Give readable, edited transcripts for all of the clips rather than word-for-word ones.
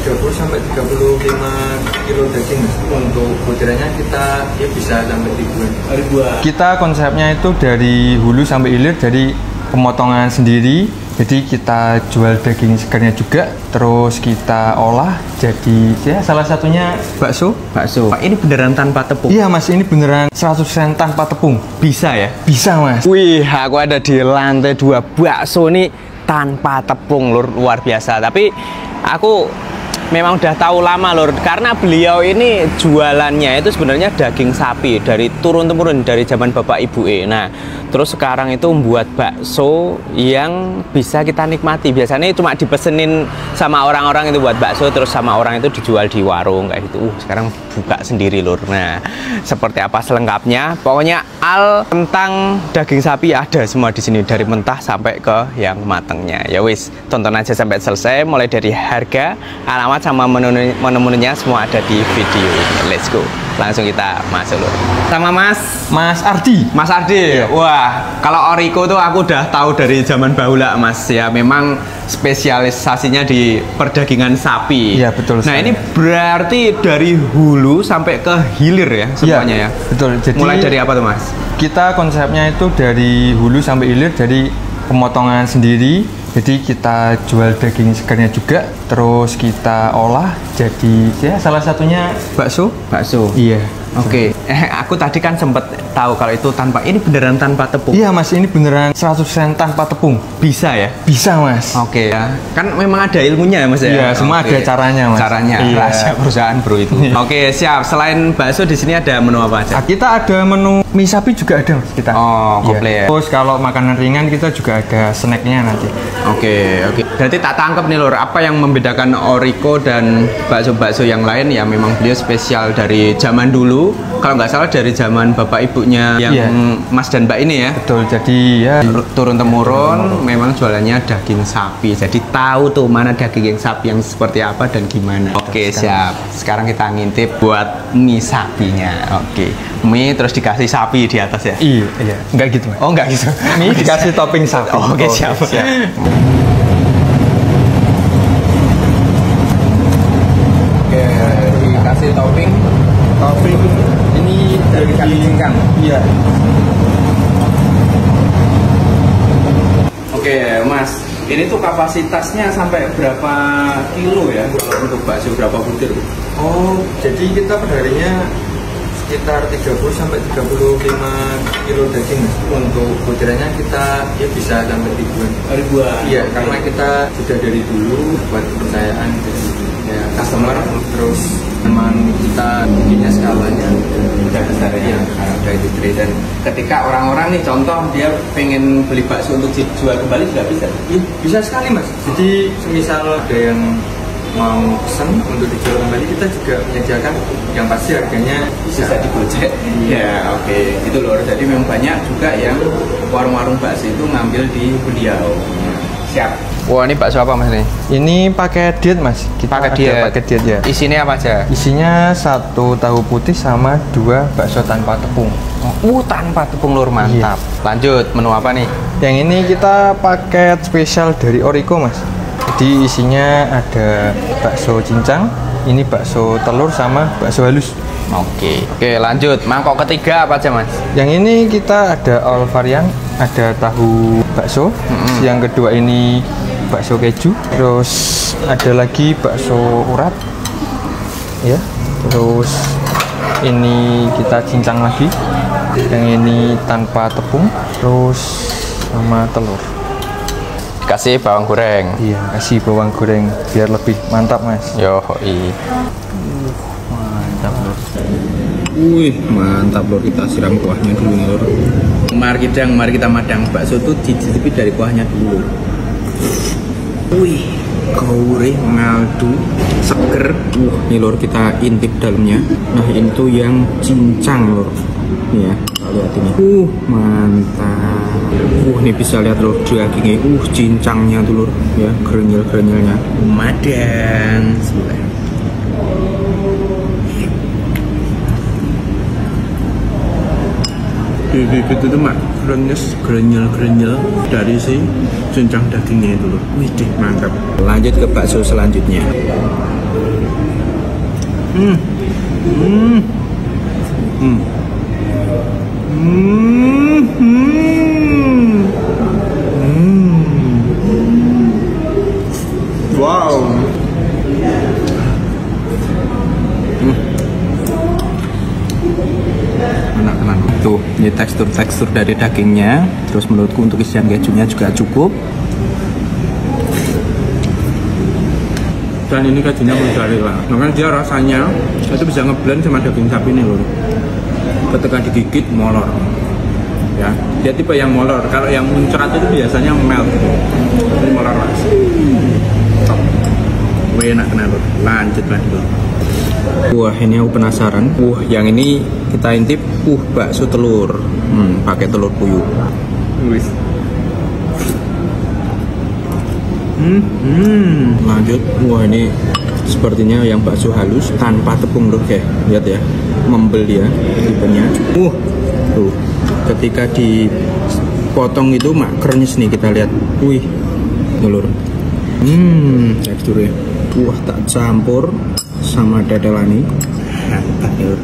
30 sampai 35 kilo daging. Untuk butirannya kita ya bisa sampai ribuan. Kita konsepnya itu dari hulu sampai hilir, jadi pemotongan sendiri. Jadi kita jual daging segarnya juga, terus kita olah jadi ya salah satunya bakso. Pak, ini beneran tanpa tepung? Iya mas, ini beneran 100% tanpa tepung. Bisa ya? Bisa mas. Wih, aku ada di lantai 2 bakso nih tanpa tepung lur, luar biasa. Tapi aku memang udah tahu lama lur, karena beliau ini jualannya itu sebenarnya daging sapi dari turun-temurun dari zaman bapak ibu. Nah, terus sekarang itu membuat bakso yang bisa kita nikmati. Biasanya cuma dipesenin sama orang-orang itu buat bakso, terus sama orang itu dijual di warung kayak gitu. Sekarang buka sendiri lur. Nah, seperti apa selengkapnya? Pokoknya tentang daging sapi ada semua di sini, dari mentah sampai ke yang matangnya. Ya wis, tonton aja sampai selesai, mulai dari harga, alamat sama menu-menunya semua ada di video ini. Let's go, langsung kita masuk lur. Sama Mas Ardi. Mas Ardi, yeah. Wah, kalau Oriko tuh aku udah tahu dari zaman bahula mas ya, memang spesialisasinya di perdagingan sapi. Iya betul. Nah ini berarti dari hulu sampai ke hilir ya semuanya ya. Betul. Jadi mulai dari apa tuh mas? Kita konsepnya itu dari hulu sampai hilir, jadi pemotongan sendiri. Jadi kita jual daging segarnya juga, terus kita olah jadi ya salah satunya bakso. Iya. Oke. Aku tadi kan sempet tahu kalau itu tanpa, ini beneran tanpa tepung. Iya mas, ini beneran 100% tanpa tepung. Bisa ya? Bisa mas. Oke ya. Kan memang ada ilmunya ya mas ya? Iya, semua ada caranya mas. Caranya, iya. Rahasia perusahaan bro itu. Oke siap, selain bakso di sini ada menu apa aja? Kita ada menu mie sapi juga ada mas kita. Oh komplit ya. Terus kalau makanan ringan kita juga ada snacknya nanti. Oke. Berarti tak tangkap nih lur, apa yang membedakan Oriko dan bakso-bakso yang lain ya, memang beliau spesial dari zaman dulu. Kalau nggak salah dari zaman bapak ibunya yang mas dan mbak ini ya. Betul, jadi ya turun temurun memang jualannya daging sapi. Jadi tahu tuh mana daging yang sapi yang seperti apa dan gimana. Oke siap. Sekarang kita ngintip buat mie sapinya. Oke. Mie terus dikasih sapi di atas ya? Iya. Nggak gitu mas. Oh nggak gitu. Mie dikasih topping sapi. Oke siap. Dikasih topping ini dari kaki cingkang. Iya. Oke mas, ini tuh kapasitasnya sampai berapa kilo ya kalau untuk bakso, berapa butir? Oh, jadi kita perharinya sekitar 30 sampai 35 kilo daging. Untuk butirannya kita ya bisa sampai ribuan. Iya, karena kita sudah dari dulu buat kepercayaan ya customer, terus teman kita punya skalanya udah besar ya, udah itu trade. Dan ketika orang-orang nih contoh dia pengen beli bakso untuk dijual kembali juga bisa? Ya, bisa sekali mas. Jadi semisal ada yang mau pesen untuk dijual kembali, kita juga menyediakan yang pasti harganya bisa digocek. Ya oke. Itu loh, jadi memang banyak juga yang warung-warung bakso itu ngambil di beliau. Siap. Wah ini bakso apa mas nih? Ini pakai diet mas. Pakai diet ya. Isinya apa aja? Isinya 1 tahu putih sama 2 bakso tanpa tepung. Tanpa tepung lur, mantap. Lanjut, menu apa nih? Yang ini kita paket spesial dari Oriko mas. Jadi isinya ada bakso cincang, ini bakso telur sama bakso halus. Oke, lanjut. Mangkok ketiga apa aja mas? Yang ini kita ada all varian, ada tahu bakso. Yang kedua ini bakso keju, terus ada lagi bakso urat ya, terus ini kita cincang lagi, yang ini tanpa tepung, terus sama telur. Kasih bawang goreng. Iya, kasih bawang goreng biar lebih mantap mas. Yoi. Mantap lur. Wih mantap lur, kita siram kuahnya dulu nih lur. Mari kita madang bakso tuh dicicipi dari kuahnya dulu. Wih, gurih, ngaldu, seger. Nih lur, kita intip dalamnya. Nah ini tuh yang cincang lur. Nih ya, kita lihat ini. Mantap. Ini bisa lihat lur dagingnya. Cincangnya tuh lur, ya, grenyel-grenyelnya. Madang. Bibit itu mak grenyel dari si cincang dagingnya itu loh. Wih mantap. Lanjut ke bakso selanjutnya. Wow. Enak tenan. Tuh, ini tekstur dari dagingnya. Terus menurutku untuk isian kejunya juga cukup. Dan ini kejunya mozzarella. Makanya dia rasanya itu bisa ngeblend sama daging sapi ini loh. Ketika digigit molor. Ya, dia tipe yang molor. Kalau yang muncrat itu biasanya melt gitu. Ini molor lah. Top. Wih, enak kena loh. Lanjut. Wah, ini aku penasaran. Yang ini kita intip. Bakso telur. Pakai telur puyuh. Wis. Lanjut. Wah, ini sepertinya yang bakso halus tanpa tepung loh, kayak lihat ya, membel dia tipenya. Tuh, ketika dipotong itu mak krenyes nih, kita lihat. Wih, telur. Teksturnya. Wah, tak campur sama dadelani. Mantap telur.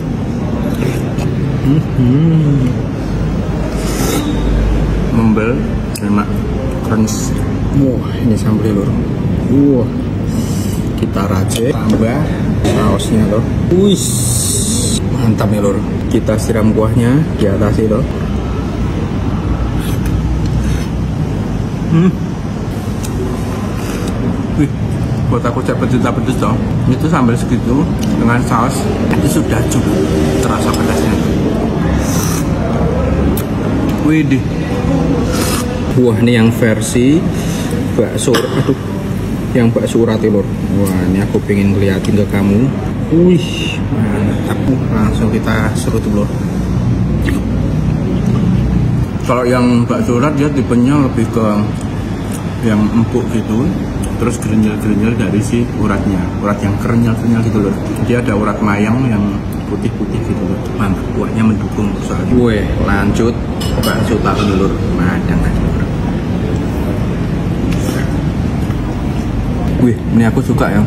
Membel, enak, krenyes. Wah, ini sambal lur. Wah, kita racik, tambah sausnya loh. Wih, mantap ya lur. Kita siram kuahnya di atas itu. Wih, buat aku pedes loh. Itu sambal segitu dengan saus itu sudah cukup terasa pedasnya. Wih deh. Wah, ini yang versi bakso, yang bakso urat lur. Wah, ini aku pengen liatin ke kamu. Wih, mantap. Langsung kita serut lur. Kalau yang bakso urat dia tipenya lebih ke yang empuk gitu, terus grenyel-grenyel dari si uratnya, urat yang kerenyal-kerenyal gitu lur. Dia ada urat mayang yang putih-putih gitu lur. Mantap, kuahnya mendukung soalnya. Wih, lanjut bakso tahu lur. Madang aja lur. Wih, ini aku suka ya,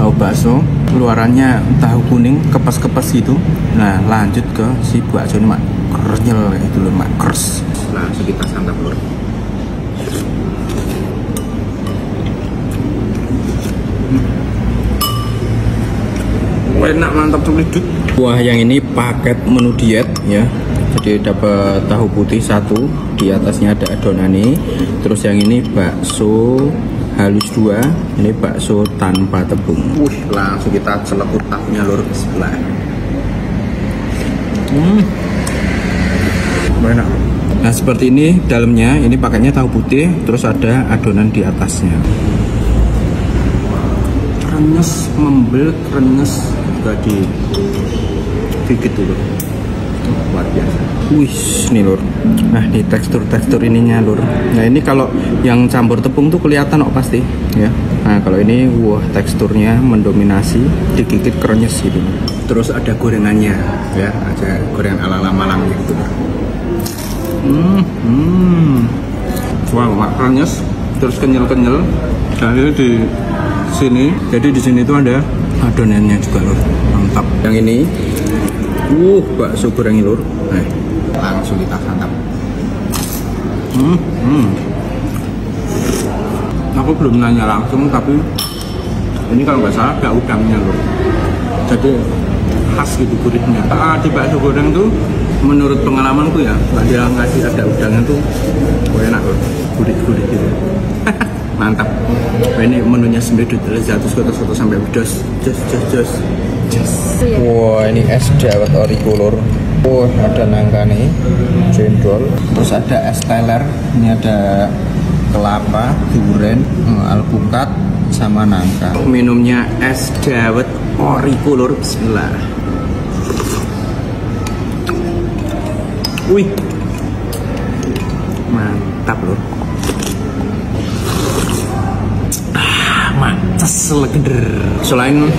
tahu bakso, luarannya tahu kuning, kepas-kepas gitu. Nah, lanjut ke si bakso ini mak, kerenyel itu loh mak, kers. Langsung kita santap lur. Enak, mantap tuh hidup. Wah, yang ini paket menu diet ya. Jadi dapat tahu putih satu, di atasnya ada adonan ini. Terus yang ini bakso halus 2, ini bakso tanpa tepung. Wih, langsung kita celeput tahunya lur ke sebelah. Enak. Nah, seperti ini dalamnya, ini pakainya tahu putih, terus ada adonan di atasnya. Krenyes, membel, krenyes juga digigit dulu. Luar biasa. Wih, nih lur. Nah, di tekstur ininya lur. Nah, ini kalau yang campur tepung tuh kelihatan kok pasti ya. Nah, kalau ini wah, teksturnya mendominasi, digigit krenyes gitu. Terus ada gorengannya ya, ada gorengan ala-ala Malang gitu. Wow, krenyes, terus kenyal-kenyal. Dan itu di sini. Jadi di sini tuh ada adonannya juga lur. Mantap. Yang ini bakso goreng lur. Nah, langsung kita santap. Aku belum nanya langsung, tapi ini kalau nggak salah ada udangnya lur. Jadi khas gitu gurihnya. Di bakso goreng tuh menurut pengalamanku ya, nggak dia ngasih ada udangnya tuh enak lur, gurih-gurih gitu. Mantap. Ini menunya sendiri lezat, terus foto sampai jos. Wah, ini es dawet Origo lur. Wah, ada nangka nih, cendol. Terus ada es teler. Ini ada kelapa, durian, alpukat, sama nangka. Minumnya es dawet Origo lur. Bismillah. Wih, mantap lur. Mantes legender. Selain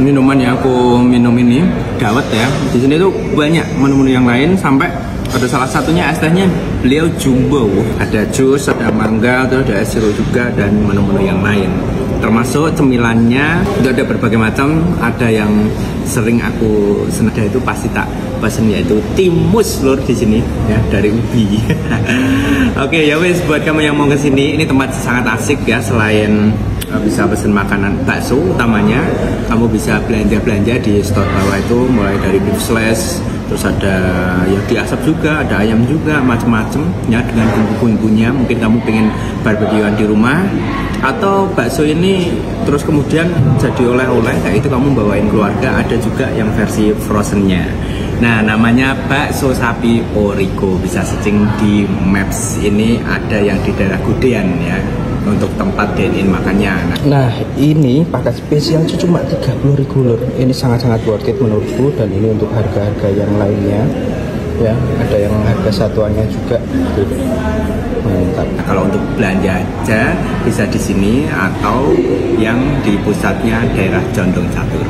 minuman yang aku minum ini dawet ya, di sini tuh banyak menu-menu yang lain, sampai ada salah satunya es tehnya beliau jumbo. Ada jus, ada mangga, terus ada es sirup juga, dan menu-menu yang lain. termasuk cemilannya itu ada berbagai macam. Ada yang sering aku senada itu pasti tak pesen, yaitu timus lur di sini ya, dari Ubi. Oke, ya wes, buat kamu yang mau ke sini, ini tempat sangat asik ya. Selain bisa pesen makanan bakso utamanya, kamu bisa belanja-belanja di store bawah itu, mulai dari beef slash, terus ada ya diasap juga, ada ayam juga, macem-macem ya, dengan bumbu-bumbunya. Mungkin kamu pengen barbekyuan di rumah, atau bakso ini terus kemudian jadi oleh-oleh, kayak itu kamu bawain keluarga. Ada juga yang versi frozennya. Nah, namanya bakso sapi Origo. Bisa searching di Maps, ini ada yang di daerah Gudean ya, untuk tempat dine-in makannya. Nah, ini paket spesialnya cuma 30.000 lur. Ini sangat-sangat worth it menurutku, dan ini untuk harga-harga yang lainnya ya, ada yang harga satuannya juga. Mantap. Nah, kalau untuk belanja aja bisa di sini, atau yang di pusatnya daerah Condong Catur.